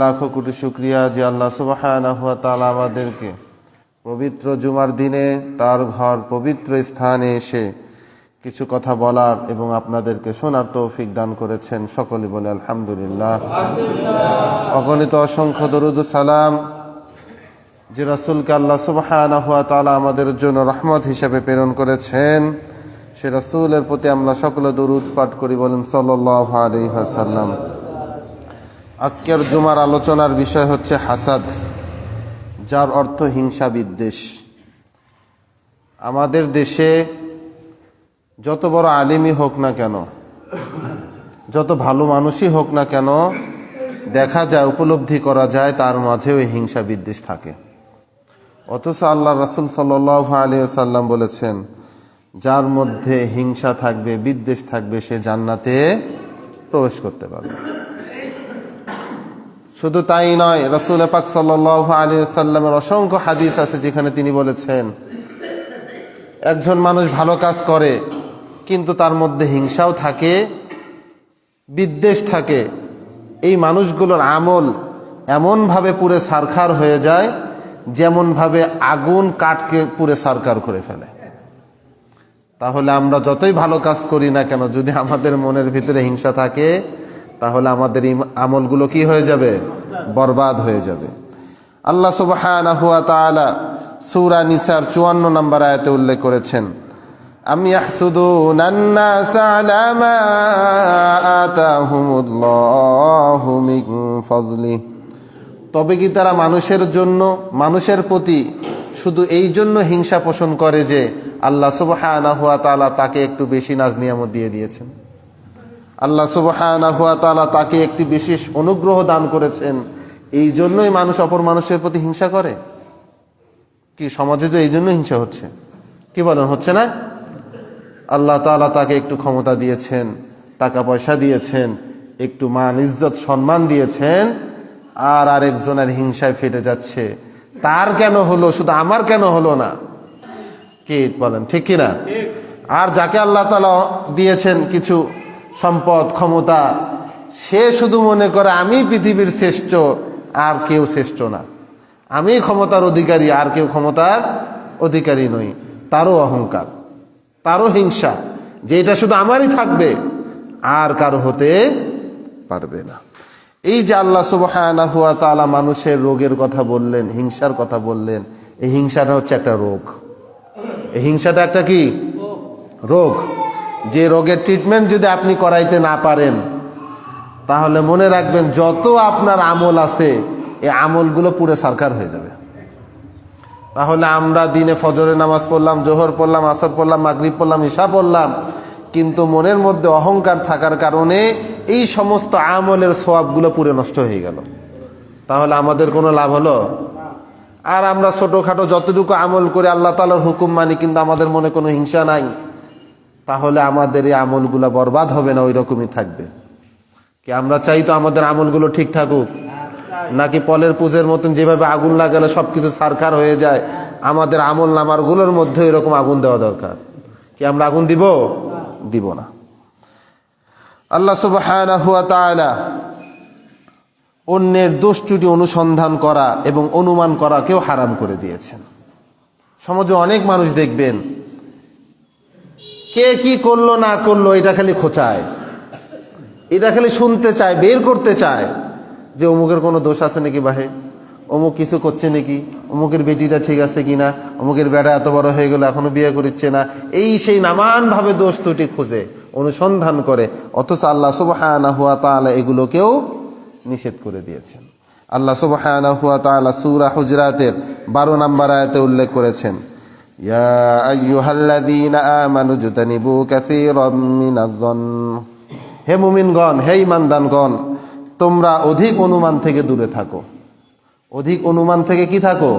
লাখো কোটি শুকরিয়া যে আল্লাহ সুবহানাহু ওয়া তাআলা আমাদেরকে পবিত্র জুমার দিনে তার ঘর পবিত্র স্থানে এসে কিছু কথা বলার এবং আপনাদেরকে শোনার তৌফিক দান করেছেন। সকলে বলে আলহামদুলিল্লাহ। অগণিত অসংখ্য দরুদ ও সালাম যে রাসূলকে আল্লাহ সুবহানাহু ওয়া তাআলা আমাদের জন্য রহমত হিসেবে প্রেরণ করেছেন, সে রাসূলের প্রতি আমরা সকলে দরুদ পাঠ করি, বলেন সাল্লাল্লাহু আলাইহি ওয়াসাল্লাম। আজকের জুমার আলোচনার বিষয় হচ্ছে হাসাদ, যার অর্থ হিংসা বিদ্বেষ। আমাদের দেশে যত বড় আলিমই হোক না কেন, যত ভালো মানুষই হোক না কেন, দেখা যায়, উপলব্ধি করা যায় তার মাঝেও এই হিংসা বিদ্বেষ থাকে। অথচ আল্লাহ রাসূল সাল্লাল্লাহু আলাইহি ওয়াসাল্লাম বলেছেন, যার মধ্যে হিংসা থাকবে, বিদ্বেষ থাকবে, সে জান্নাতে প্রবেশ করতে পারবে। শুধু তাই নয়, রাসূল পাক সাল্লাল্লাহু আলাইহি ওয়াসাল্লামের অসংখ্য হাদিস আছে যেখানে তিনি বলেছেন, একজন মানুষ ভালো কাজ করে কিন্তু তার মধ্যে হিংসাও থাকে, বিদ্বেষ থাকে, এই মানুষগুলোর আমল এমনভাবে পুড়ে ছারখার হয়ে যায় যেমনভাবে আগুন কাঠকে পুড়ে ছারখার করে ফেলে। তাহলে আমরা যতই ভালো কাজ করি না কেন, যদি আমাদের মনের ভিতরে হিংসা থাকে, তাহলে আমাদের এই আমলগুলো কি হয়ে যাবে? বরবাদ হয়ে যাবে। আল্লাহ সুবহানাহু ওয়া তাআলা সূরা নিসার 54 নম্বর আয়াতে উল্লেখ করেছেন, আম ইয়াহসুদুনান নাসা আলা মা আতাহুমুল্লাহু মিন ফাযলি, তবে কি তারা মানুষের জন্য, মানুষের প্রতি শুধু এই জন্য হিংসা পোষণ করে যে আল্লাহ সুবহানাহু ওয়া তাআলা তাকে একটু বেশি নাজ নিয়ামত দিয়ে দিয়েছেন, আল্লাহ সুবহানাহু ওয়া তাআলা তাকে একটি বিশেষ অনুগ্রহ দান করেছেন, এই জন্যই মানুষ অপর মানুষের প্রতি হিংসা করে? কি সমাজে তো এই জন্য হিংসা হচ্ছে, কি বলেন, হচ্ছে না? আল্লাহ তাআলা তাকে একটু ক্ষমতা দিয়েছেন, টাকা পয়সা দিয়েছেন, একটু মান ইজ্জত সম্মান দিয়েছেন, আর আরেকজনের হিংসায় ফেটে যাচ্ছে, তার কেন হলো, শুধু আমার কেন হলো না? কি বলেন, ঠিক কিনা? আর যাকে আল্লাহ তাআলা দিয়েছেন কিছু সম্পদ, ক্ষমতা, সে শুধু মনে করে আমি পৃথিবীর শ্রেষ্ঠ, আর কেউ শ্রেষ্ঠ না, আমি ক্ষমতার অধিকারী, আর কেউ ক্ষমতার অধিকারী নই। তারও অহংকার, তারও হিংসা, যে এটা শুধু আমারই থাকবে, আর কারো হতে পারবে না। এই যে আল্লাহ সুবহানাহু ওয়া তাআলা মানুষের রোগের কথা বললেন, হিংসার কথা বললেন, এই হিংসাটা হচ্ছে একটা রোগ। এই হিংসাটা একটা কি রোগ, যে রোগের ট্রিটমেন্ট যদি আপনি করাইতে না পারেন, তাহলে মনে রাখবেন যত আপনার আমল আছে, এই আমলগুলো পুরো ছারখার হয়ে যাবে। তাহলে আমরা দিনে ফজরের নামাজ পড়লাম, জোহর পড়লাম, আসর পড়লাম, মাগরিব পড়লাম, ইশা পড়লাম, কিন্তু মনের মধ্যে অহংকার থাকার কারণে এই সমস্ত আমলের সওয়াবগুলো পুরো নষ্ট হয়ে গেল। তাহলে আমাদের কোনো লাভ হলো? আর আমরা ছোটখাটো যতটুকু আমল করে আল্লাহ তাআলার হুকুম মানি, কিন্তু আমাদের মনে কোনো হিংসা নাই, তাহলে আমাদের এই আমলগুলো বরবাদ হবে না, ওই রকমই থাকবে। কি আমরা চাই তো আমাদের আমলগুলো ঠিক থাকুক? নাকি পলের পুজোর মতন যেভাবে আগুন লাগালে সবকিছু ছারখার হয়ে যায়, আমাদের আমল নামার গুলোর মধ্যে এরকম আগুন দেওয়া দরকার? কি আমরা আগুন দিব? দিব না। আল্লাহ সুবহানাহু ওয়া তাআলা অন্যের দোষ ত্রুটি অনুসন্ধান করা এবং অনুমান করা কেউ হারাম করে দিয়েছেন। সমাজে অনেক মানুষ দেখবেন, কে কি করলো না করলো এটা খালি খোঁচায়, এটা খালি শুনতে চায়, বের করতে চায় যে অমুকের কোনো দোষ আছে নাকি, বাহে অমুক কিছু করছে নাকি, অমুকের বেটিটা ঠিক আছে কিনা, অমুকের বেটা এত বড় হয়ে গেল এখনো বিয়ে করছে না, এই সেই নানান ভাবে দোষ ত্রুটি খুঁজে অনুসন্ধান করে। অথচ আল্লাহ সুবহানাহু ওয়া তাআলা এগুলোকেও নিষেধ করে দিয়েছেন। আল্লাহ সুবহানাহু ওয়া তাআলা সূরা হুজরাতের 12 নম্বর আয়াতে উল্লেখ করেছেন, ইয়া আইয়ুহাল্লাযীনা আমানু জতানিবু কাসীরাম মিনায-যন্ন, হে মুমিনগণ, হে ঈমানদারগণ, তোমরা অধিক অনুমান থেকে দূরে থাকো। অধিক অনুমান থেকে কি থাকো?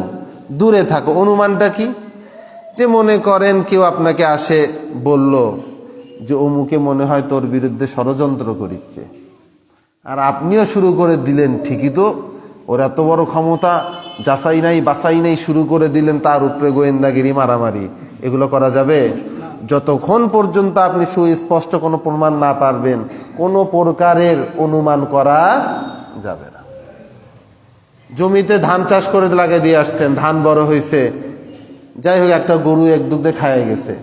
দূরে থাকো। অনুমানটা কি? যে মনে করেন কেউ আপনাকে আসে বলল যে অমুকে মনে হয় তোর বিরুদ্ধে ষড়যন্ত্র করিচ্ছে, আর আপনিও শুরু করে দিলেন, ঠিকই তো, ওর এত বড় ক্ষমতা, যাচাই নাই বাছাই নাই, শুরু করে দিলেন তার উপরে গোয়েন্দাগিরি, মারামারি। এগুলো করা যাবে? যতক্ষণ পর্যন্ত আপনি সুস্পষ্ট কোনো প্রমাণ না পারবেন, কোনো প্রকারের অনুমান করা যাবে না। জমিতে ধান চাষ করে লাগিয়ে দিয়ে আসছেন, ধান বড় হয়েছে, যাই হোক একটা গরু এক দুগ্ধে খাইয়ে গেছে।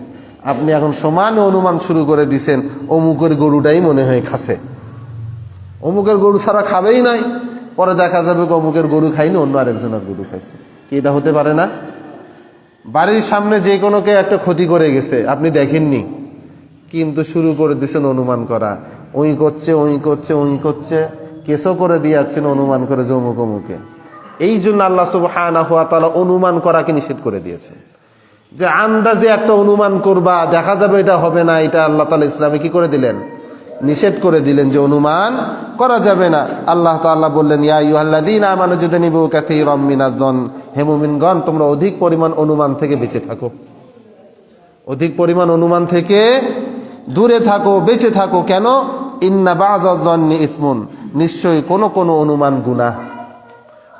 আপনি এখন সমান অনুমান শুরু করে দিছেন অমুকের গরুটাই মনে হয় খাসে, অমুকের গরু ছাড়া খাবেই নাই। পরে দেখা যাবে অমুকের গরু খাইনি, অন্য আরেকজনের গরু খাইছে। কি এটা হতে পারে না? বাড়ির সামনে যে কোনোকে একটা ক্ষতি করে গেছে, আপনি দেখেননি, কিন্তু শুরু করে দিচ্ছেন অনুমান করা, ওই করছে ওই করছে ওই করছে, কেসও করে দিয়ে যাচ্ছেন অনুমান করে যে অমুক অমুকে। এই জন্য আল্লাহ সুবহানাহু ওয়া তাআলা অনুমান করাকে নিষেধ করে দিয়েছে, যে আন্দাজে একটা অনুমান করবা, দেখা যাবে এটা হবে না, এটা আল্লাহ তাআলা ইসলামে কি করে দিলেন? নিষেধ করে দিলেন, যে অনুমান করা যাবে না। আল্লাহ তাআলা বললেন, ইয়া আইয়ুহাল্লাযীনা আমানু ইজতানিবু কাসীরাম মিনায-যন, হে মুমিনগণ তোমরা অধিক পরিমাণ অনুমান থেকে বেঁচে থাকো, অধিক পরিমাণ অনুমান থেকে দূরে থাকো, বেঁচে থাকো। কেন? ইন্না বা'যায-যন্নি ইসমুন, নিশ্চয়ই কোন কোন অনুমান গুনাহ।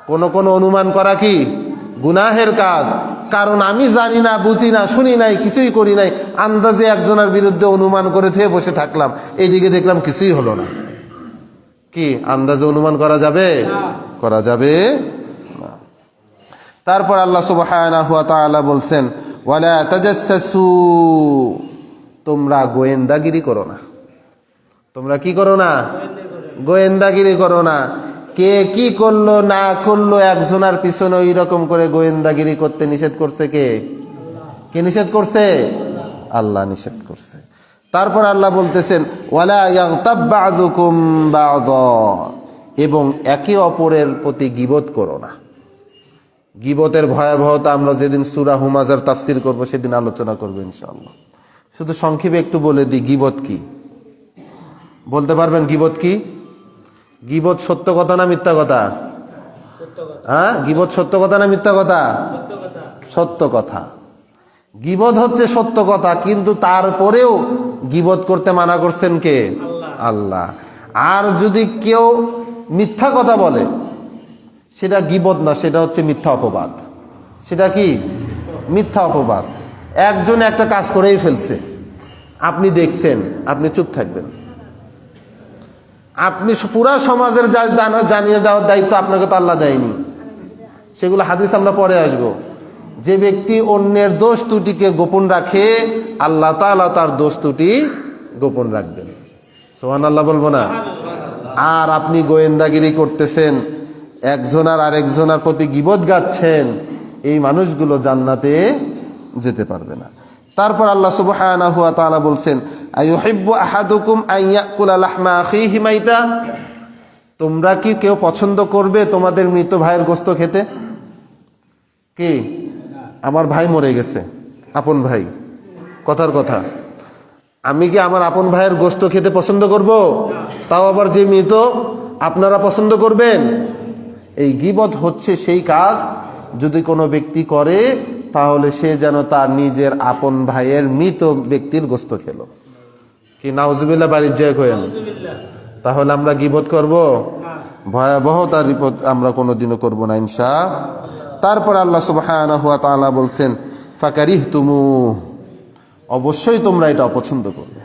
কোন কোন অনুমান করা কি? গুনাহের কাজ। কারণ আমি জানি না, বুঝি না, শুনি নাই, কিছুই করি নাই, আন্দাজে একজনের বিরুদ্ধে অনুমান করে থেকে বসে থাকলাম, এইদিকে দেখলাম কিছুই হলো না। কি আন্দাজে অনুমান করা যাবে? করা যাবে না। তারপর আল্লাহ সুবহানাহু ওয়া তাআলা বলছেন, ওয়ালা তাজাসসু, তোমরা গোয়েন্দাগিরি করো না। তোমরা কি করো না? গোয়েন্দাগিরি করো না। কে কি করলো না করলো একজনের পিছনে ওই রকম করে গোয়েন্দাগিরি করতে নিষেধ করছে কে? কে নিষেধ করছে? আল্লাহ নিষেধ করছে। তারপর আল্লাহ বলতেছেন, ওয়ালা ইয়াগতাব বাযুকুম বাযা, এবং একে অপরের প্রতি গীবত করো না। গীবতের ভয়াবহতা আমরা যেদিন সূরা হুমাযার তাফসীর করব সেদিন আলোচনা করব ইনশাআল্লাহ। শুধু সংক্ষেপে একটু বলে দিই, গীবত কি? বলতে পারবেন গীবত কি? গীবত সত্য কথা না মিথ্যা কথা? হ্যাঁ, গীবত সত্য কথা না মিথ্যা কথা? সত্য কথা। গীবত হচ্ছে সত্য কথা, কিন্তু তারপরেও গীবত করতে মানা করছেন কে? আল্লাহ। আর যদি কেউ মিথ্যা কথা বলে, সেটা গীবত না, সেটা হচ্ছে মিথ্যা অপবাদ। সেটা কি? মিথ্যা অপবাদ। একজন একটা কাজ করেই ফেলছে, আপনি দেখছেন, আপনি চুপ থাকবেন। আপনি পুরা সমাজের জানিয়ে দেওয়ার দায়িত্ব আপনাকে তো আল্লাহ দেয়নি। সেগুলো হাদিস আমরা পরে আসব। যে ব্যক্তি অন্যের দোষ ত্রুটিকে গোপন রাখে, আল্লাহ তাআলা তার দোষ ত্রুটি গোপন রাখবেন। সুবহানাল্লাহ বলবো না? আর আপনি গোয়েন্দাগিরি করতেছেন, একজনের আরেকজনের প্রতি গীবত গাচ্ছেন, এই মানুষগুলো জান্নাতে যেতে পারবে না। তারপর আল্লাহ সুবহানাহু ওয়া তাআলা বলছেন, আইয়ুহিব্বু আহাদুকুম আন ইয়াকুলা লাহমা আখিহি মাইতা, তোমরা কি কেউ পছন্দ করবে তোমাদের মৃত ভাইয়ের গোশত খেতে? কি? আমার ভাই মরে গেছে, আপন ভাই, কথার কথা, আমি কি আমার আপন ভাইয়ের গোশত খেতে পছন্দ করব? তাও আবার যে মৃত, আপনারা পছন্দ করবেন? এই গীবত হচ্ছে সেই কাজ, যদি কোনো ব্যক্তি করে তাহলে সে যেন তার নিজের আপন ভাইয়ের মৃত ব্যক্তির গোশত খেলো। কি নাউজুবিল্লাহ বাড়ির যায় কইেন? তাহলে আমরা গীবত করব? ভয়াবহ তার বিপদ আমরা কোনোদিনও করব না ইনশাআল্লাহ। তারপর আল্লাহ সুবহানাহু ওয়া তাআলা বলছেন, ফাকারিহতুমু, অবশ্যই তোমরা এটা অপছন্দ করবে।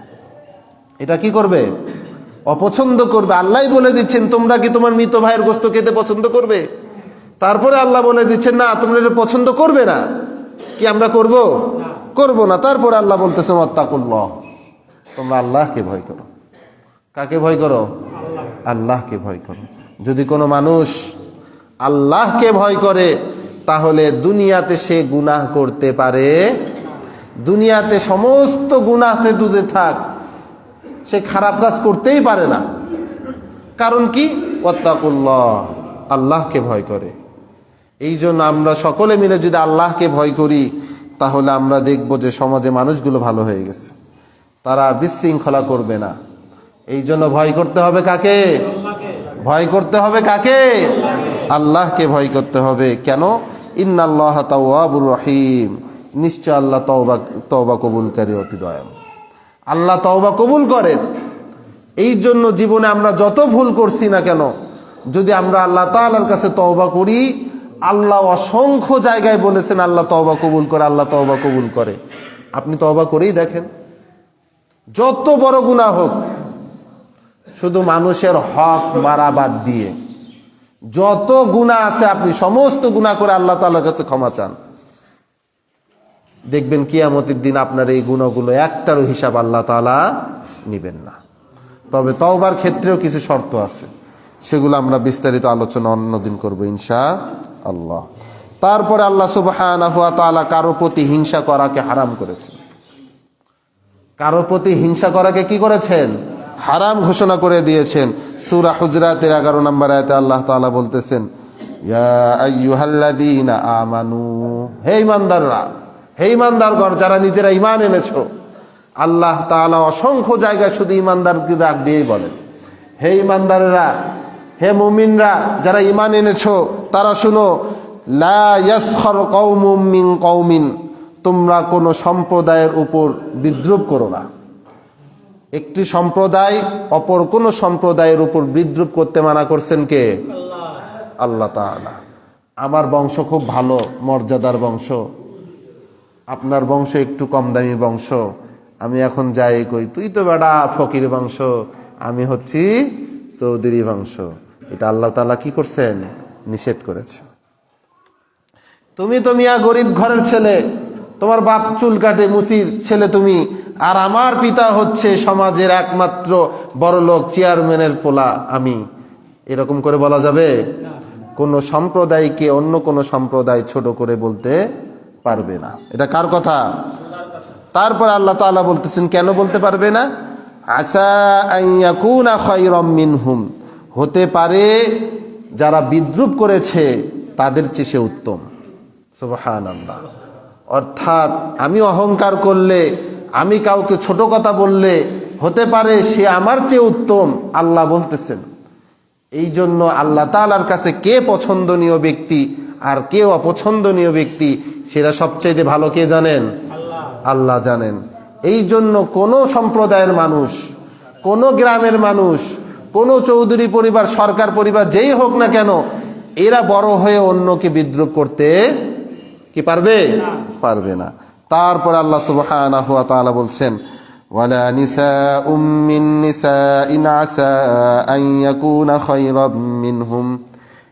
এটা কি করবে? অপছন্দ করবে। আল্লাহই বলে দিচ্ছেন, তোমরা কি তোমার মৃত ভাইয়ের গোশত খেতে পছন্দ করবে? তারপরে আল্লাহ বলে দিচ্ছেন, না তোমরা এটা পছন্দ করবে না। কি আমরা করব? করব না। তারপর আল্লাহ বলতেছেন, ওয়াত্তাকুল্লাহ, তোমরা আল্লাহকে ভয় করো। কাকে ভয় করো? আল্লাহকে ভয় করো। যদি কোনো মানুষ আল্লাহকে ভয় করে, তাহলে দুনিয়াতে সে গুনাহ করতে পারে, দুনিয়াতে সমস্ত গুনাহতে দূরে থাক, সে খারাপ কাজ করতেই পারে না। কারণ কি? ওয়াত্তাকুল্লাহ, আল্লাহকে ভয় করে। এই জন্য আমরা সকলে মিলে যদি আল্লাহকে ভয় করি, তাহলে আমরা দেখব যে সমাজে মানুষগুলো ভালো হয়ে গেছে, তারা বিশৃঙ্খলা করবে না। এই জন্য ভয় করতে হবে কাকে? ভয় করতে হবে কাকে? আল্লাহকে ভয় করতে হবে। কেন? ইন্নাল্লাহা তাওয়াবুর রহিম, নিশ্চয় আল্লাহ তওবা কবুলকারী, অতি দয়ালু। আল্লাহ তওবা কবুল করেন। এই জন্য জীবনে আমরা যত ভুল করছি না কেন, যদি আমরা আল্লাহ তাআলার কাছে তওবা করি, আল্লাহ অসংখ্য জায়গায় বলেছেন আল্লাহ তওবা কবুল করে, আল্লাহ তওবা কবুল করে। আপনি তওবা করেই দেখেন, যত বড় গুনাহ হোক, শুধু মানুষের হক মারা বাদ দিয়ে, যত গুনাহ আছে আপনি সমস্ত গুনাহ করে আল্লাহ তাআলার কাছে ক্ষমা চান, দেখবেন কিয়ামতের দিন আপনার এই গুনাহগুলো একটারও হিসাব আল্লাহ তাআলা নেবেন না। তবে তওবার ক্ষেত্রেও কিছু শর্ত আছে, সেগুলো আমরা বিস্তারিত আলোচনা অন্যদিন করব ইনশাআল্লাহ। তারপরে আল্লাহ সুবহানাহু ওয়া তাআলা কারো প্রতি হিংসা করাকে হারাম করেছেন। কারো প্রতি হিংসা করাকে কি করেছেন? হারাম ঘোষণা করে দিয়েছেন। সূরা হুজরাতের 11 নম্বর আয়াতে আল্লাহ তাআলা বলতেছেন, ইয়া আইয়ুহাল্লাযীনা আমানু, হে ঈমানদাররা, হে ঈমানদারগণ যারা নিজেরা ঈমান এনেছো। আল্লাহ তাআলা অসংখ্য জায়গায় শুধু ঈমানদারকে ডাক দিয়েই বলেন, হে ঈমানদাররা, হে মুমিনরা যারা ঈমান এনেছো তারা শুনো, লা ইয়াসখর কওমুম মিন কওমিন, তোমরা কোনো সম্প্রদায়ের উপর বিদ্রূপ করো না। একটি সম্প্রদায় অপর কোন সম্প্রদায়ের উপর বিদ্রূপ করতে মানা করছেন কে? আল্লাহ তাআলা। আমার বংশ খুব ভালো মর্যাদার বংশ, আপনার বংশ একটু কম দামি বংশ, আমি এখন যাই কই তুই তো বেটা ফকির বংশ, আমি হচ্ছি চৌধুরী বংশ, এটা আল্লাহ তাআলা কি করছেন? নিষেধ করেছেন। তুমি তো মিয়া গরিব ঘরের ছেলে, তোমার বাপ চুল কাটে মুসির ছেলে তুমি, আর আমার পিতা হচ্ছে সমাজের একমাত্র বড়লোক চেয়ারম্যানের পোলা আমি, এরকম করে বলা যাবে? কোন সম্প্রদায়কে অন্য কোন সম্প্রদায় ছোট করে বলতে পারবে না। এটা কার কথা? তারপর আল্লাহ তাআলা বলতেছেন কেন বলতে পারবে না? আসা আন ইয়াকুনা খায়রাম মিনহুম, হতে পারে যারা বিদ্রূপ করেছে তাদের চেয়ে সে উত্তম। সুবহানাল্লাহ। অর্থাৎ আমি অহংকার করলে, আমি কাউকে ছোট কথা বললে হতে পারে সে আমার চেয়ে উত্তম, আল্লাহ বলতেছেন। এই জন্য আল্লাহ তাআলার কাছে কে পছন্দনীয় ব্যক্তি আর কে অপছন্দনীয় ব্যক্তি সেটা সবচাইতে ভালো কে জানেন? আল্লাহ জানেন। এই জন্য কোন সম্প্রদায়ের মানুষ, কোন গ্রামের মানুষ, কোন চৌধুরী পরিবার, সরকার পরিবার যেই হোক না কেন, এরা বড় হয়ে অন্যকে বিদ্রূপ করতে কি পারবে? পারবে না। তারপর আল্লাহ সুবহানাহু ওয়া তাআলা বলছেন, ওয়ালা নিসাউম মিন নিসাইন আসা আন ইয়াকুনা খায়রাম মিনহুম,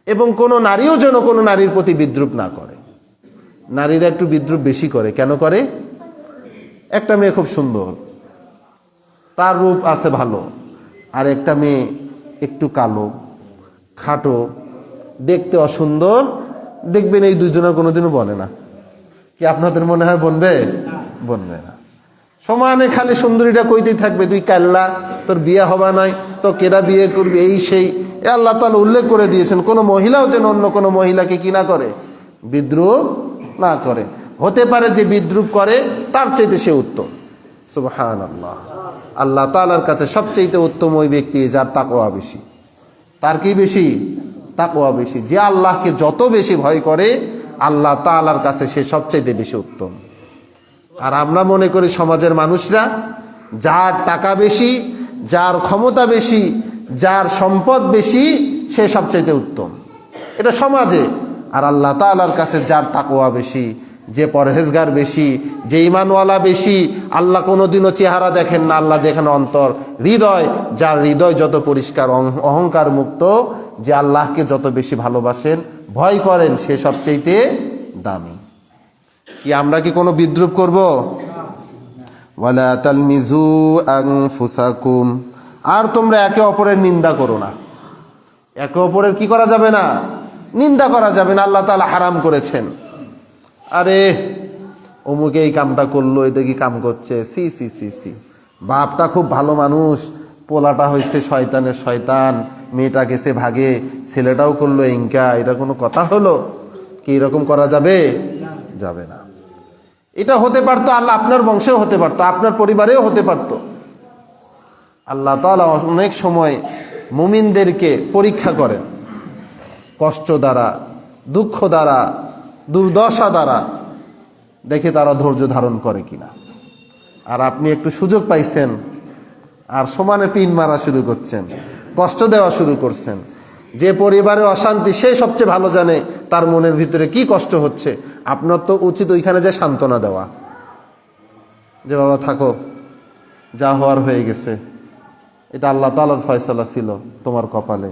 এবং কোন নারীও যেন কোন নারীর প্রতি বিদ্রূপ না করে। নারীরা একটু বিদ্রূপ বেশি করে। কেন করে? একটা মেয়ে খুব সুন্দর, তার রূপ আছে ভালো, আর একটা মেয়ে একটু কালো, খাটো, দেখতে অসুন্দর, দেখবেন এই দুজনের কোনোদিনও বনে না। কি আপনাদের মনে হয় বনবে? বনবে না। সমানে খালি সুন্দরীটা কইতেই থাকবে, তুই কাল্লা, তোর বিয়ে হবা নয়, তো কেডা বিয়ে করবি, এই সেই। আল্লাহ তাআলা উল্লেখ করে দিয়েছেন কোন মহিলাও যেন অন্য কোন মহিলাকে কি না করে? বিদ্রূপ না করে। হতে পারে যে বিদ্রূপ করে তার চাইতে সে উত্তম। সুবহানাল্লাহ। আল্লাহ তাআলার কাছে সবচেয়ে উত্তম ওই ব্যক্তি যার তাকওয়া বেশি। তার কি বেশি? তাকওয়া বেশি। যে আল্লাহকে যত বেশি ভয় করে আল্লাহ তাআলার কাছে সে সবচেয়ে বেশি উত্তম। আর আমরা মনে করি সমাজের মানুষরা যার টাকা বেশি, যার ক্ষমতা বেশি, যার সম্পদ বেশি সে সবচেয়ে উত্তম, এটা সমাজে। আর আল্লাহ তাআলার কাছে যার তাকওয়া বেশি, যে পরহেজগার বেশি, যে ঈমানওয়ালা বেশি, আল্লাহ কোনোদিনও চেহারা দেখেন না, আল্লাহ দেখেন অন্তর, হৃদয়। যার হৃদয় যত পরিষ্কার, অহংকার মুক্ত, যে আল্লাহকে যত বেশি ভালোবাসেন, ভয় করেন, সে সবচেয়ে দামি। কি আমরা কি কোনো বিদ্রূপ করব? ওয়ালা তালমিজু আনফুসাকুম, আর তোমরা একে অপরের নিন্দা করো না। একে অপরের কি করা যাবে না? নিন্দা করা যাবে না। আল্লাহ তাআলা হারাম করেছেন। আরে অমুকে এই কামটা করলো, এটা কি কাম করছে, সি সি সি সি, বাপটা খুব ভালো মানুষ, পোলাটা হয়েছে শয়তানের শয়তান, মেয়েটা গেছে ভাগে, ছেলেটাও করলো ইনকা, এটা কোনো কথা হলো? কি এরকম করা যাবে? যাবে না। এটা হতে পারতো আল্লাহ আপনার বংশেও হতে পারতো, আপনার পরিবারেও হতে পারতো। আল্লাহ তাআলা অনেক সময় মুমিনদেরকে পরীক্ষা করেন, কষ্ট দ্বারা, দুঃখ দ্বারা, দুর্দশা দ্বারা, দেখে তারা ধৈর্য ধারণ করে কিনা। আর আপনি একটু সুযোগ পাইছেন আর সমানে পিন মারা শুরু করছেন, কষ্ট দেওয়া শুরু করছেন। যে পরিবারে অশান্তি সে সবচেয়ে ভালো জানে তার মনের ভিতরে কি কষ্ট হচ্ছে। আপনার তো উচিত ওইখানে যে সান্ত্বনা দেওয়া, যে বাবা থাকো, যা হওয়ার হয়ে গেছে, এটা আল্লাহ তাআলার ফয়সালা ছিল তোমার কপালে,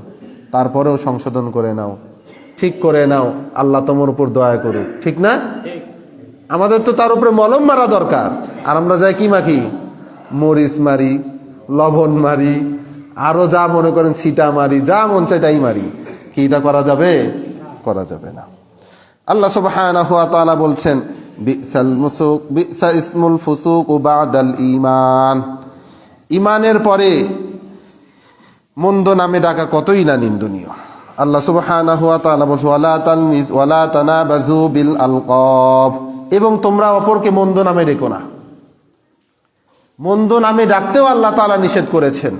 তারপরেও সংশোধন করে নাও, ঠিক করে নাও, আল্লাহ তোমার উপর দয়া করুক। ঠিক না? আমাদের তো তার উপরে মলম মারা দরকার, আর আমরা যাই কি মাখি? মরিচ মারি, লবণ মারি, আরো যা মনে করেন ছিটা মারি, যা মন চাই তাই মারি। কি এটা করা যাবে? করা যাবে না। আল্লাহ সুবহানাহু ওয়া তাআলা বলছেন, বি'সা ইসমুল ফুসুক বাদাল ঈমান। ঈমানের পরে মন্দ নামে ডাকা কতই না নিন্দনীয়। আল্লাহ সুবহানাহু ওয়া তাআলা বলছেন, ওয়ালা তানাবাজু বিল আলকাব। এবং তোমরা অপরকে মন্দ নামে ডেকো না। মন্দ নামে ডাকতেও আল্লাহ তাআলা নিষেধ করেছেন।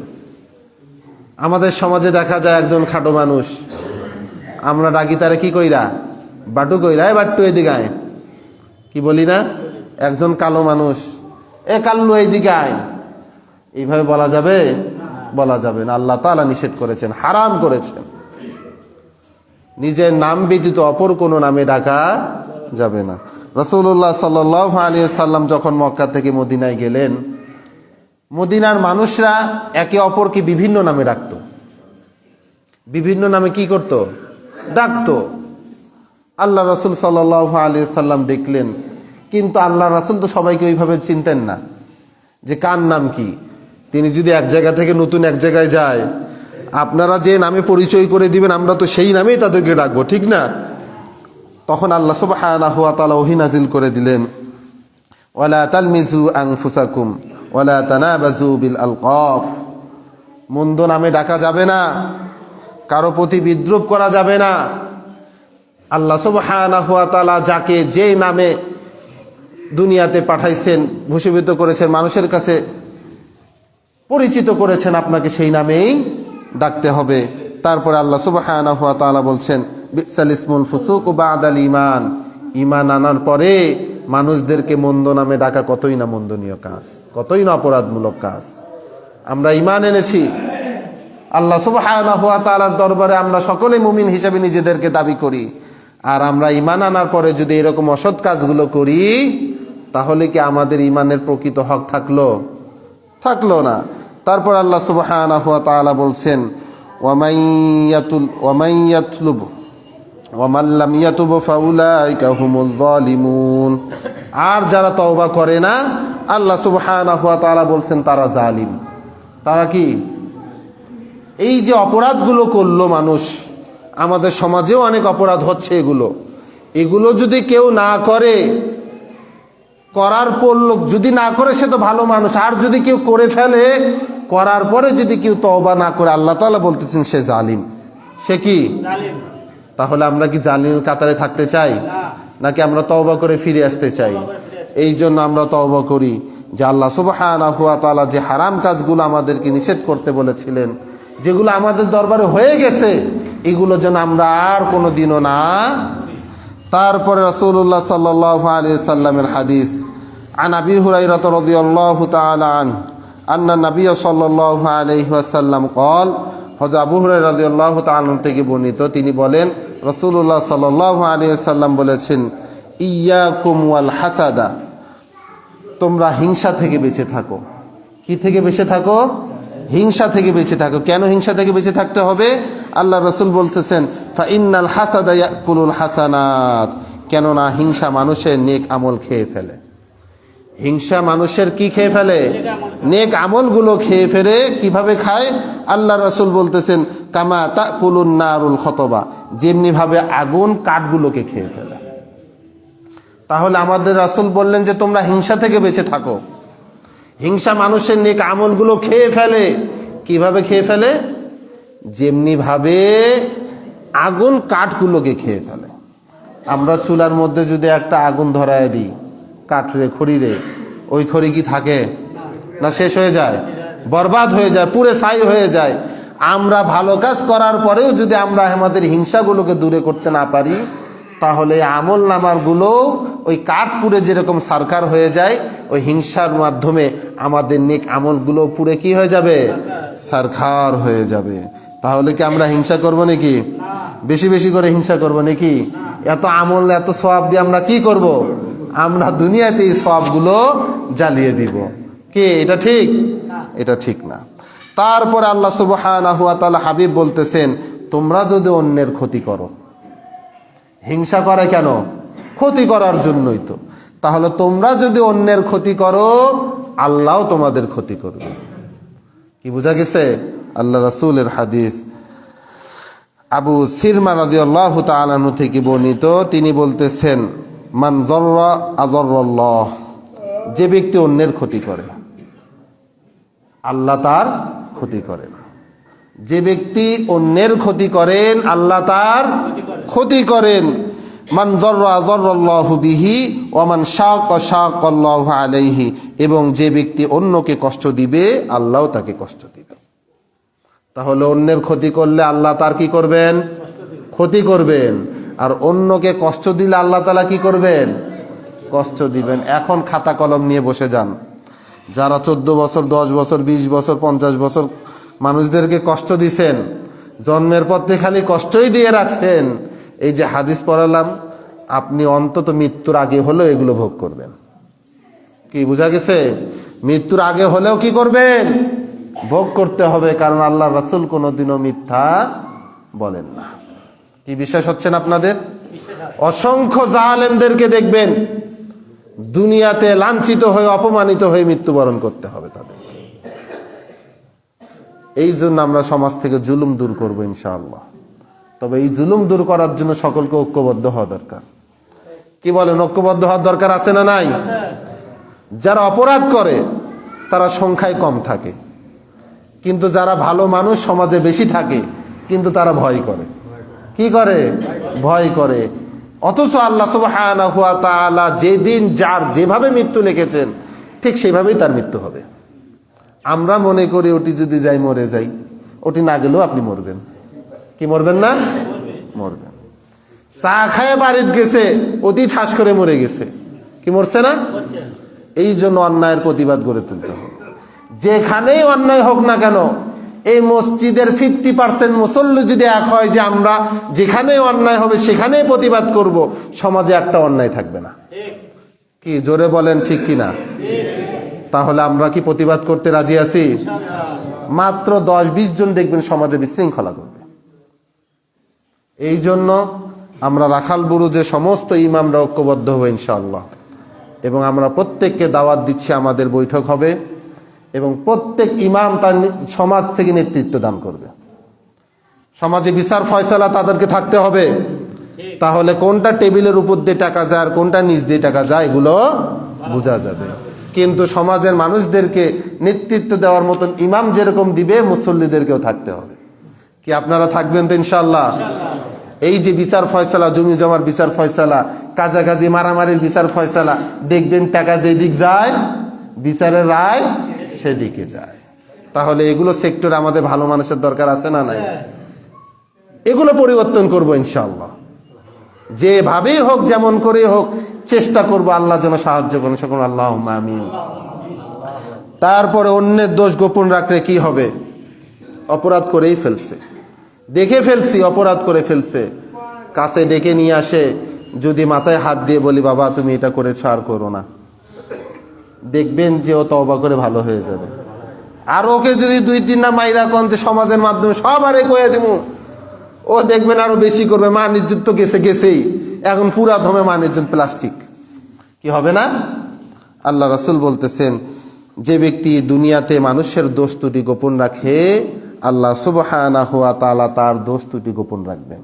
আমাদের সমাজে দেখা যায় একজন খাটো মানুষ, আমরা ডাকি তারে কি কইরা? বাটু কইরা, এ বাট্টু এদিকে আয়। কি বলি না? একজন কালো মানুষ, এ কাল্লু এইদিকে আয়। এইভাবে বলা যাবে? বলা যাবে না। আল্লাহ তাআলা নিষেধ করেছেন, হারাম করেছেন। নিজের নাম ব্যতীত অপর কোনো নামে ডাকা যাবে না। রাসূলুল্লাহ সাল্লাল্লাহু আলাইহি ওয়াসাল্লাম যখন মক্কা থেকে মদিনায় গেলেন, মদিনার মানুষরা একে অপরকে বিভিন্ন নামে ডাকতো। বিভিন্ন নামে কি করত? ডাকতো। আল্লাহ রাসূল সাল্লাল্লাহু আলাইহি ওয়াসাল্লাম দেখলেন, কিন্তু আল্লাহ রাসূল তো সবাইকে ওইভাবে চিনতেন না যে কার নাম কি। তিনি যদি এক জায়গা থেকে নতুন এক জায়গায় যায়, আপনারা যে নামে পরিচয় করে দিবেন, আমরা তো সেই নামেই তাদেরকে ডাকবো, ঠিক না? তখন আল্লাহ সুবহানাহু ওয়া তাআলা ওহী নাযিল করে দিলেন, ওয়ালা তালমিজু আনফুসাকুম ওয়ালা তানাবাজু বিল আলকাব। মন্দ নামে ডাকা যাবে না, কারো প্রতি বিদ্রুপ করা যাবে না। আল্লাহ সুবহানাহু ওয়া তাআলা যাকে যে নামে দুনিয়াতে পাঠাইছেন, ভূষিত করেছেন, মানুষের কাছে পরিচিত করেছেন, আপনাকে সেই নামেই ডাকতে হবে। তারপরে আল্লাহ সুবহানাহু ওয়া তাআলা বলছেন, বিসাল ইসমুল ফুসুক বাদাল ঈমান। ঈমান আনার পরে মানুষদেরকে মন্দ নামে ডাকা কতই না মন্দনীয় কাজ, কতই না অপরাধমূলক কাজ। আমরা ঈমান এনেছি, আল্লাহ সুবহানাহু ওয়া তাআলার দরবারে আমরা সকলে মুমিন হিসেবে নিজেদেরকে দাবি করি, আর আমরা ঈমান আনার পরে যদি এরকম অসৎ কাজগুলো করি, তাহলে কি আমাদের ঈমানের প্রকৃত হক থাকলো? থাকলো না। তারপর আল্লাহ সুবহানাহু ওয়া তাআলা বলছেন, ওয়ামান ইয়াতলুব ওয়ামান লাম ইয়াতুব ফাউলাইকা হুমুল যালিমুন। আর যারা তওবা করে না, আল্লাহ সুবহানাহু ওয়া তাআলা বলছেন তারা জালিম। তারা কি? এই যে অপরাধগুলো করলো মানুষ, আমাদের সমাজেও অনেক অপরাধ হচ্ছে, এগুলো যদি কেউ না করে, করার পর লোক যদি না করে সে তো ভালো মানুষ, আর যদি কেউ করে ফেলে, করার পরে যদি কেউ তওবা না করে, আল্লাহ তাআলা বলতেছেন সে জালিম। সে কি? তাহলে আমরা কি জালিমের কাতারে থাকতে চাই, নাকি আমরা তওবা করে ফিরে আসতে চাই? এই জন্য আমরা তওবা করি যে আল্লাহ সুবহানাহু ওয়া তাআলা যে হারাম কাজগুলো আমাদেরকে নিষেধ করতে বলেছিলেন, যেগুলো আমাদের দরবারে হয়ে গেছে, এগুলো যেন আমরা আর কোনো দিনও না। তারপরে রাসূলুল্লাহ সাল্লাল্লাহু আলাইহি সাল্লামের হাদিস, আন আবি হুরায়রা রাদিয়াল্লাহু তাআলা আনহু আন্না নবী সাল্লাল্লাহু আলাইহি ওয়াসাল্লাম قال, হযরত আবু হুরায়রা রাদিয়াল্লাহু তাআলা থেকে বর্ণিত, তিনি বলেন রাসূলুল্লাহ সাল্লাল্লাহু আলাইহি ওয়াসাল্লাম বলেছেন, ইয়াকুম ওয়াল হাসাদা। তোমরা হিংসা থেকে বেঁচে থাকো। কি থেকে বেঁচে থাকো? হিংসা থেকে বেঁচে থাকো। কেন হিংসা থেকে বেঁচে থাকতে হবে? আল্লাহ রাসূল বলতেছেন, ফা ইন্নাল হাসাদা ইয়াকুলুল হাসানাত। কেননা হিংসা মানুষের নেক আমল খেয়ে ফেলে। হিংসা মানুষের কি খেয়ে ফেলে? নেক আমলগুলো খেয়ে ফেলে। কিভাবে খায়? আল্লাহ রাসূল বলতেছেন, কামা তাকুলুন নারুল খতবা। যেমনি ভাবে আগুন কাঠগুলোকে খেয়ে ফেলে। তাহলে আমাদের রাসূল বললেন যে তোমরা হিংসা থেকে বেঁচে থাকো। হিংসা মানুষের নেক আমলগুলো খেয়ে ফেলে। কিভাবে খেয়ে ফেলে? যেমনি ভাবে আগুন কাঠগুলোকে খেয়ে ফেলে। আমরা চুলার মধ্যে যদি একটা আগুন ধরায় দিই, কাঠরে, খড়িরে, ওই খড়ি কি থাকে না? শেষ হয়ে যায়, বরবাদ হয়ে যায়, পুরে ছাই হয়ে যায়। আমরা ভালো কাজ করার পরেও যদি আমরা আমাদের হিংসাগুলোকে দূরে করতে না পারি, তাহলে আমল নামারগুলো ওই কাঠ পুড়ে যেরকম সারকার হয়ে যায়, ওই হিংসার মাধ্যমে আমাদের নেক আমলগুলো পুড়ে কি হয়ে যাবে? সারখার হয়ে যাবে। তাহলে কি আমরা হিংসা করব নাকি? বেশি বেশি করে হিংসা করব নাকি? এত আমল, এত সওয়াব দিয়ে আমরা কি করব? আমরা দুনিয়াতে এই সওয়াবগুলো জ্বালিয়ে দিব। কি এটা ঠিক? এটা ঠিক না। তারপরে আল্লাহ সুবহানাহু ওয়া তাআলা হাবিব বলতেছেন, তোমরা যদি অন্যের ক্ষতি করো, হিংসা করে কেন? ক্ষতি করার জন্যই তো। তাহলে তোমরা যদি অন্যের ক্ষতি করো, আল্লাহও তোমাদের ক্ষতি করবে। কি বোঝা গেছে? আল্লাহ রাসূলের হাদিস, আবু সিরমা রাদিয়াল্লাহু তাআলা আনহু থেকে বর্ণিত, তিনি বলতেছেন, মান যাররা আযাররাল্লাহ, যে ব্যক্তি অন্যের ক্ষতি করে আল্লাহ তার ক্ষতি করেন। যে ব্যক্তি অন্যের ক্ষতি করেন আল্লাহ তার ক্ষতি করেন। মান যাররা যাররাল্লাহু বিহি ওয়া মান শাকা শাকাল্লাহু আলাইহি, এবং যে ব্যক্তি অন্যকে কষ্ট দিবে আল্লাহও তাকে কষ্ট দিবে। তাহলে অন্যের ক্ষতি করলে আল্লাহ তার কি করবেন? ক্ষতি করবেন। আর অন্যকে কষ্ট দিলে আল্লাহ তাআলা কি করবেন? কষ্ট দিবেন। এখন খাতা কলম নিয়ে বসে যান, যারা 14 বছর, 10 বছর, 20 বছর, 50 বছর মানুষদেরকে কষ্ট দিছেন, জন্মের পর থেকে খালি কষ্টই দিয়ে রাখছেন, এই যে হাদিস পড়ালাম, আপনি অন্তত মৃত্যুর আগে হলেও এগুলো ভোগ করবেন। কি বোঝা গেছে? মৃত্যুর আগে হলেও কি করবেন? ভোগ করতে হবে, কারণ আল্লাহ রাসূল কোনোদিনও মিথ্যা বলেন না। কি বিশ্বাস হচ্ছে না আপনাদের? অসংখ্য জালেমদেরকে দেখবেন দুনিয়াতে লাঞ্ছিত হয়ে, অপমানিত হয়ে মৃত্যুবরণ করতে হবে তাদেরকে। এই জন্য আমরা সমাজ থেকে জুলুম দূর করব ইনশাআল্লাহ। তবে এই জুলুম দূর করার জন্য সকলকে ঐক্যবদ্ধ হওয়া দরকার। কি বলেন? ঐক্যবদ্ধ হওয়ার দরকার আছে না নাই? যারা অপরাধ করে তারা সংখ্যায় কম থাকে, কিন্তু যারা ভালো মানুষ সমাজে বেশি থাকে, কিন্তু তারা ভয় করে। কি করে? ভয় করে। অথচ আল্লাহ সুবহানাহু ওয়া তাআলা যেদিন যার যেভাবে মৃত্যু লিখেছেন ঠিক সেভাবেই তার মৃত্যু হবে। আমরা মনে করি ওটি যদি যাই মরে যাই, ওটি না গেলেও আপনি মরবেন। কি মরবেন না? মরবেন। চা খায় বাড়িতে গেছে, অতি ঠাস করে মরে গেছে, কি মরছে না? এই জন্য অন্যায়ের প্রতিবাদ গড়ে তুলতে হবে। যেখানেই অন্যায় হোক না কেন, এই মসজিদের 50% মুসল্লি যদি এক হয় যে আমরা যেখানে অন্যায় হবে সেখানেই প্রতিবাদ করব, সমাজে একটা অন্যায় থাকবে না। কি জোরে বলেন ঠিক কিনা? তাহলে আমরা কি প্রতিবাদ করতে রাজি আছি? মাত্র 10-20 জন দেখবেন সমাজে বিশৃঙ্খলা করবে। এই জন্য আমরা রাখাল বুরুজে সমস্ত ইমামরা ঐক্যবদ্ধ হবো ইনশাআল্লাহ, এবং আমরা প্রত্যেককে দাওয়াত দিচ্ছি, আমাদের বৈঠক হবে এবং প্রত্যেক ইমাম তার সমাজ থেকে নেতৃত্ব দান করবে। সমাজে বিচার ফয়সালা তাদেরকে থাকতে হবে। তাহলে কোনটা টেবিলের উপর দিয়ে টাকা যায় আর কোনটা নিচ দিয়ে টাকা যায় এগুলো বোঝা যাবে। কিন্তু সমাজের মানুষদেরকে নেতৃত্ব দেওয়ার মতন ইমাম যেরকম দিবে, মুসল্লিদেরকেও থাকতে হবে। কি আপনারা থাকবেন তো ইনশাআল্লাহ? এই যে বিচার ফয়সালা, জমি জমার বিচার ফয়সালা, কাজাকাজি মারামারির বিচার ফয়সালা, দেখবেন টাকা যেদিক যায় বিচারের রায় সেদিকে যায়। তাহলে এগুলো সেক্টরে আমাদের ভালো মানুষের দরকার আছে না নাই? এগুলো পরিবর্তন করব ইনশাআল্লাহ। যেভাবেই হোক, যেমন করে হোক চেষ্টা করব, আল্লাহ যেন সাহায্য করেন। সকল আল্লাহুম্মা আমিন। তারপরে অন্যের দোষ গোপন রাখলে কি হবে? অপরাধ করেই ফেলছে, দেখে ফেলছি অপরাধ করে ফেলছে, কাছে ডেকে নিয়ে আসে, যদি মাথায় হাত দিয়ে বলি বাবা তুমি এটা করেছো আর করো না, দেখবেন যে ও তওবা করে ভালো হয়ে যাবে। আর ওকে যদি 2-3 না মাইরা কোন যে সমাজের মাধ্যমে সবারে কয়ে দেবো, ও দেখবেন আরো বেশি করবে। মান ইজ্জত তো গেছেই, এখন পুরা ধমে মান ইজ্জত প্লাস্টিক। কি হবে না? আল্লাহ রাসূল বলতেছেন, যে ব্যক্তি দুনিয়াতে মানুষের দোষ ত্রুটি গোপন রাখে, আল্লাহ সুবহানাহু ওয়া তাআলা তার দোষ ত্রুটি গোপন রাখবেন।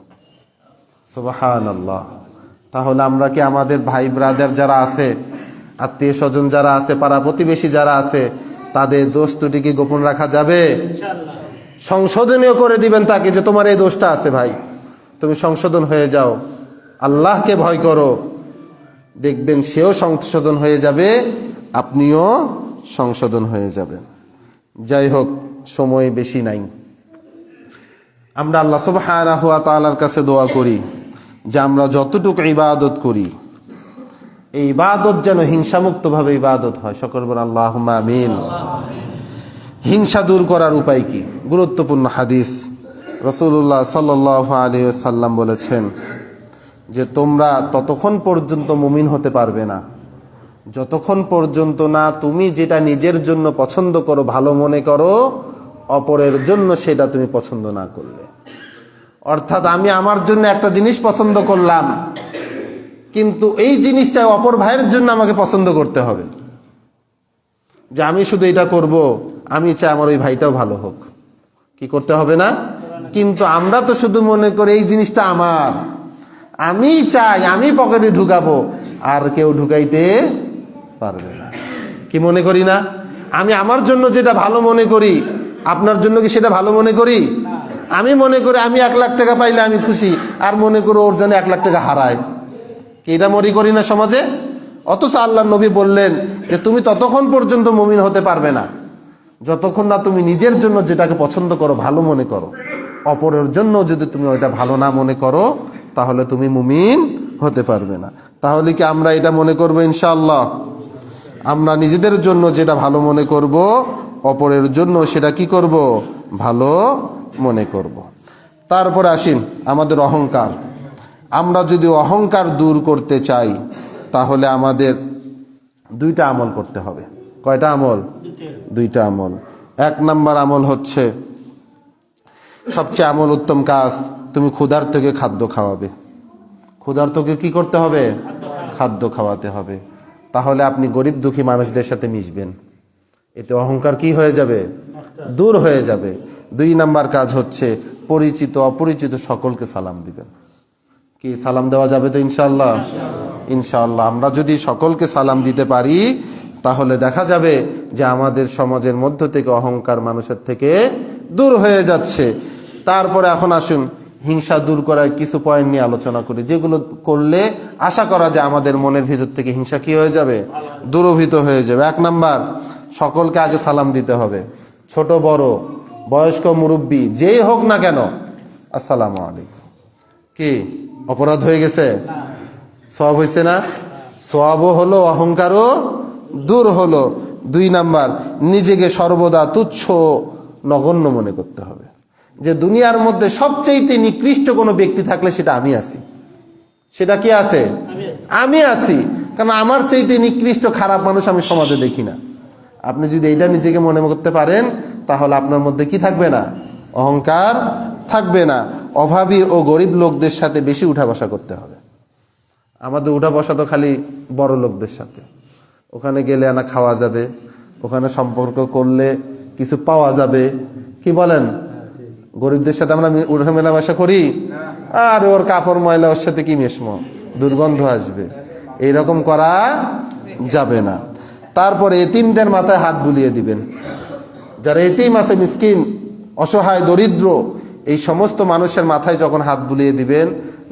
সুবহানাল্লাহ। তাহলে আমরা কি আমাদের ভাই ব্রাদার যারা আছে, আত্মীয় স্বজন যারা আছে, পাড়া প্রতিবেশী যারা আছে, তাদের দোষ ত্রুটি কি গোপন রাখা যাবে? সংশোধনীয় করে দিবেন তাকে, যে তোমার এই দোষটা আছে ভাই, তুমি সংশোধন হয়ে যাও, আল্লাহকে ভয় করো। দেখবেন সেও সংশোধন হয়ে যাবে, আপনিও সংশোধন হয়ে যাবেন। যাই হোক, সময় বেশি নাই। আমরা আল্লাহ সুবহানাহু ওয়া তাআলার কাছে দোয়া করি যে আমরা যতটুকু ইবাদত করি, এই ইবাদত যেন হিংসামুক্তভাবে ইবাদত হয়। সকল বলেন আল্লাহুম্মা আমিন। হিংসা দূর করার উপায় কি? গুরুত্বপূর্ণ হাদিস। রাসূলুল্লাহ সাল্লাল্লাহু আলাইহি ওয়াসাল্লাম বলেছেন যে তোমরা ততক্ষণ পর্যন্ত মুমিন হতে পারবে না যতক্ষণ পর্যন্ত না তুমি যেটা নিজের জন্য পছন্দ করো, ভালো মনে করো, অপরের জন্য সেটা তুমি পছন্দ না করলে। অর্থাৎ আমি আমার জন্য একটা জিনিস পছন্দ করলাম, কিন্তু এই জিনিসটা অপর ভাইয়ের জন্য আমাকে পছন্দ করতে হবে, যে আমি শুধু এটা করব, আমি চাই আমার ওই ভাইটাও ভালো হোক, কি করতে হবে না? কিন্তু আমরা তো শুধু মনে করি এই জিনিসটা আমার, আমি চাই, আমি পকেটে ঢুকাবো, আর কেউ ঢুকাইতে পারবে না। কি মনে করি না? আমি আমার জন্য যেটা ভালো মনে করি, আপনার জন্য কি সেটা ভালো মনে করি? আমি মনে করি আমি 1 লাখ টাকা পাইলে আমি খুশি, আর মনে করি ওর জন্য 1 লাখ টাকা হারায়। কি এটা মনে করি না সমাজে? অথচ আল্লাহ নবী বললেন যে তুমি ততক্ষণ পর্যন্ত মুমিন হতে পারবে না যতক্ষণ না তুমি নিজের জন্য যেটাকে পছন্দ করো, ভালো মনে করো, অপরের জন্য যদি তুমি ওইটা ভালো না মনে করো, তাহলে তুমি মুমিন হতে পারবে না। তাহলে কি আমরা এটা মনে করবো ইনশাআল্লাহ? আমরা নিজেদের জন্য যেটা ভালো মনে করব, অপরের জন্য সেটা কি করব? ভালো মনে করব। তারপরে আসিন আমাদের অহংকার। আমরা যদি অহংকার দূর করতে চাই, তাহলে আমাদের 2টা আমল করতে হবে। কয়টা আমল? 2টা আমল। 1 নম্বর আমল হচ্ছে, সবচেয়ে আমল উত্তম কাজ, তুমি ক্ষুধার্তকে খাদ্য খাওয়াবে। ক্ষুধার্তকে কি করতে হবে? খাদ্য খাওয়াতে হবে। তাহলে আপনি গরিব দুঃখী মানুষদের সাথে মিশবেন, এতে অহংকার কি হয়ে যাবে? দূর হয়ে যাবে। 2 নম্বর কাজ হচ্ছে, পরিচিত অপরিচিত সকলকে সালাম দিবেন। কি সালাম দেওয়া যাবে তো ইনশাআল্লাহ? ইনশাআল্লাহ আমরা যদি সকলকে সালাম দিতে পারি, তাহলে দেখা যাবে যে আমাদের সমাজের মধ্য থেকে অহংকার মানুষের থেকে দূর হয়ে যাচ্ছে। তারপরে এখন আসুন হিংসা দূর করার কিছু পয়েন্ট নিয়ে আলোচনা করি, যেগুলো করলে আশা করা যায় আমাদের মনের ভিতর থেকে হিংসা কি হয়ে যাবে? দূরভূত হয়ে যাবে। 1 নাম্বার, সকলকে আগে সালাম দিতে হবে, ছোট বড়, বয়স্ক মুরব্বী, যেই হোক না কেন, আসসালামু আলাইকুম। কি অপরাধ হয়ে গেছে? সওয়াব হয়েছে না? সওয়াবও হলো, অহংকারও দূর হলো। 2 নাম্বার, নিজেকে সর্বদা তুচ্ছ নগণ্য মনে করতে হবে, যে দুনিয়ার মধ্যে সবচেয়ে নিকৃষ্ট কোনো ব্যক্তি থাকলে সেটা আমি আছি। সেটা কি আছে? আমি আছি, কারণ আমার চাইতে নিকৃষ্ট খারাপ মানুষ আমি সমাজে দেখি না। আপনি যদি এইটা নিজেকে মনে করতে পারেন, তাহলে আপনার মধ্যে কি থাকবে না? অহংকার থাকবে না। অভাবী ও গরিব লোকদের সাথে বেশি উঠা বসা করতে হবে। আমাদের উঠা বসা তো খালি বড় লোকদের সাথে, ওখানে গেলে না খাওয়া যাবে, ওখানে সম্পর্ক করলে কিছু পাওয়া যাবে। কি বলেন? গরিবদের সাথে আমরা উঠা মেলামেশা করি, আর ওর কাপড় ময়লা, ওর সাথে কি মেশমো, দুর্গন্ধ আসবে। এইরকম করা যাবে না। তারপরে এতিমদের মাথায় হাত বুলিয়ে দিবেন। যারা এতিম আছে, মিসকিন, অসহায়, দরিদ্র, এই সমস্ত মানুষের মাথায় যখন হাত বুলিয়ে দিবেন,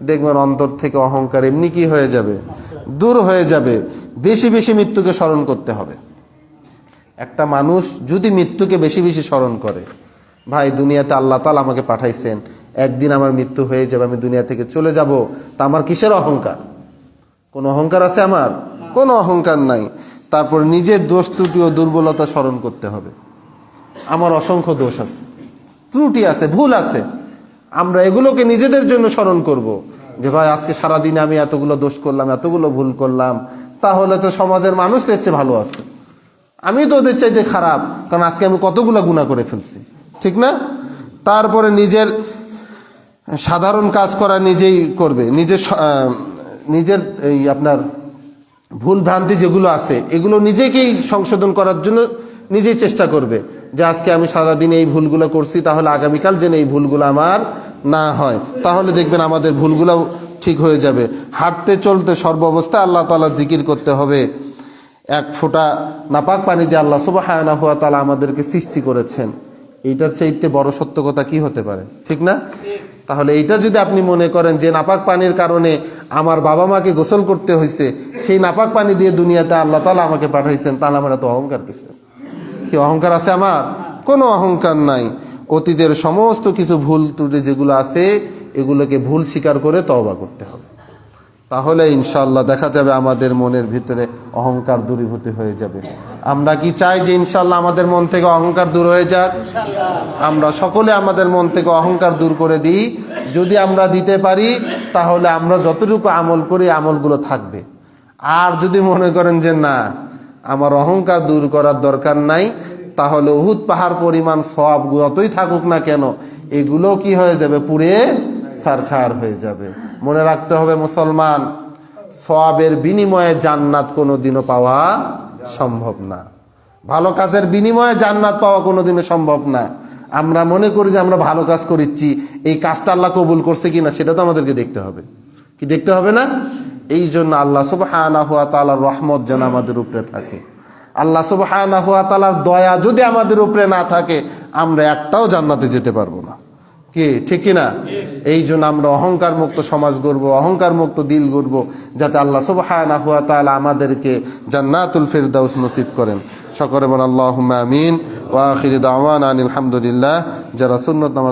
দেখবেন অন্তর থেকে অহংকার এমনি কি হয়ে যাবে? দূর হয়ে যাবে। বেশি বেশি মৃত্যুকে স্মরণ করতে হবে। একটা মানুষ যদি মৃত্যুকে বেশি বেশি স্মরণ করে, ভাই দুনিয়াতে আল্লাহ তাআলা আমাকে পাঠাইছেন, একদিন আমার মৃত্যু হয়ে যাবে, আমি দুনিয়া থেকে চলে যাব, তা আমার কিসের অহংকার? কোনো অহংকার আছে আমার? কোনো অহংকার নাই। তারপর নিজের দোষ ত্রুটি ও দুর্বলতা স্মরণ করতে হবে। আমার অসংখ্য দোষ আছে, ত্রুটি আছে, ভুল আছে, আমরা এগুলোকে নিজেদের জন্য স্মরণ করব, যে ভাই আজকে সারাদিনে আমি এতগুলো দোষ করলাম, এতগুলো ভুল করলাম, তাহলে তো সমাজের মানুষ এর চেয়ে ভালো আছে, আমি তো ওদের চাইতে খারাপ, কারণ আজকে আমি কতগুলো গুনাহ করে ফেলছি, ঠিক না? তারপরে নিজের সাধারণ কাজ করা নিজেই করবে, নিজের এই আপনার ভুল ভ্রান্তি যেগুলো আছে এগুলো নিজেকেই সংশোধন করার জন্য নিজেই চেষ্টা করবে, যে আজকে আমি সারাদিন এই ভুলগুলো করছি, তাহলে আগামীকাল যেন এই ভুলগুলো আমার না হয়, তাহলে দেখবেন আমাদের ভুলগুলো ঠিক হয়ে যাবে। হাঁটতে চলতে সর্বাবস্থায় আল্লাহ তাআলা জিকির করতে হবে। 1 ফোঁটা নাপাক পানি দিয়ে আল্লাহ সুবহানাহু ওয়া তাআলা আমাদেরকে সৃষ্টি করেছেন, এইটার চাইতে বড় সত্য কথা কি হতে পারে, ঠিক না? তাহলে এইটা যদি আপনি মনে করেন যে নাপাক পানির কারণে আমার বাবা মাকে গোসল করতে হয়েছে, সেই নাপাক পানি দিয়ে দুনিয়াতে আল্লাহ তাআলা আমাকে পাঠাইছেন, তাহলে আমার এত অহংকার কিসের? কি অহংকার আছে আমার? কোনো অহংকার নাই। অতীতের সমস্ত কিছু ভুল ত্রুটি যেগুলো আছে এগুলোকে ভুল স্বীকার করে তওবা করতে হবে, তাহলে ইনশাআল্লাহ দেখা যাবে আমাদের মনের ভিতরে অহংকার দূরীভূত হয়ে যাবে। আমরা কি চাই যে ইনশাআল্লাহ আমাদের মন থেকে অহংকার দূর হয়ে যাক? আমরা সকলে আমাদের মন থেকে অহংকার দূর করে দিই। যদি আমরা দিতে পারি, তাহলে আমরা যতটুকু আমল করি আমলগুলো থাকবে। আর যদি মনে করেন যে না, আমার অহংকার দূর করার দরকার নাই, তাহলে উহুদ পাহাড় পরিমাণ সওয়াব যতই থাকুক না কেন, এগুলো কি হয়ে যাবে? পুড়ে সারখার হয়ে যাবে। মনে রাখতে হবে মুসলমান, সওয়াবের বিনিময়ে জান্নাত কোনোদিনও পাওয়া সম্ভব না। ভালো কাজের বিনিময়ে জান্নাত পাওয়া কোনোদিনও সম্ভব না। আমরা মনে করি যে আমরা ভালো কাজ করেছি, এই কাজটা আল্লাহ কবুল করছে কিনা সেটা তো আমাদেরকে দেখতে হবে, কি দেখতে হবে না? এই জন্য আল্লাহ সুবহানাহু ওয়া তাআলার রহমত যেন আমাদের উপরে থাকে, আল্লাহ সুবহানাহু ওয়া তাআলার দয়া যদি আমাদের উপরে না থাকে, আমরা একটাও জান্নাতে যেতে পারবো না। কি ঠিক কিনা? এই জন্য আমরা অহংকার মুক্ত সমাজ গড়বো, অহংকার মুক্ত দিল গড়বো, যাতে আল্লাহ সুবহানাহু ওয়া তাআলা আমাদেরকে জান্নাতুল ফিরদাউস নসিব করেন। সকলে বলেন আল্লাহুম্মা আমিন। ওয়া আখিরু দাওয়ানা আনিল হামদুলিল্লাহ। যারা সুন্নত নামাজ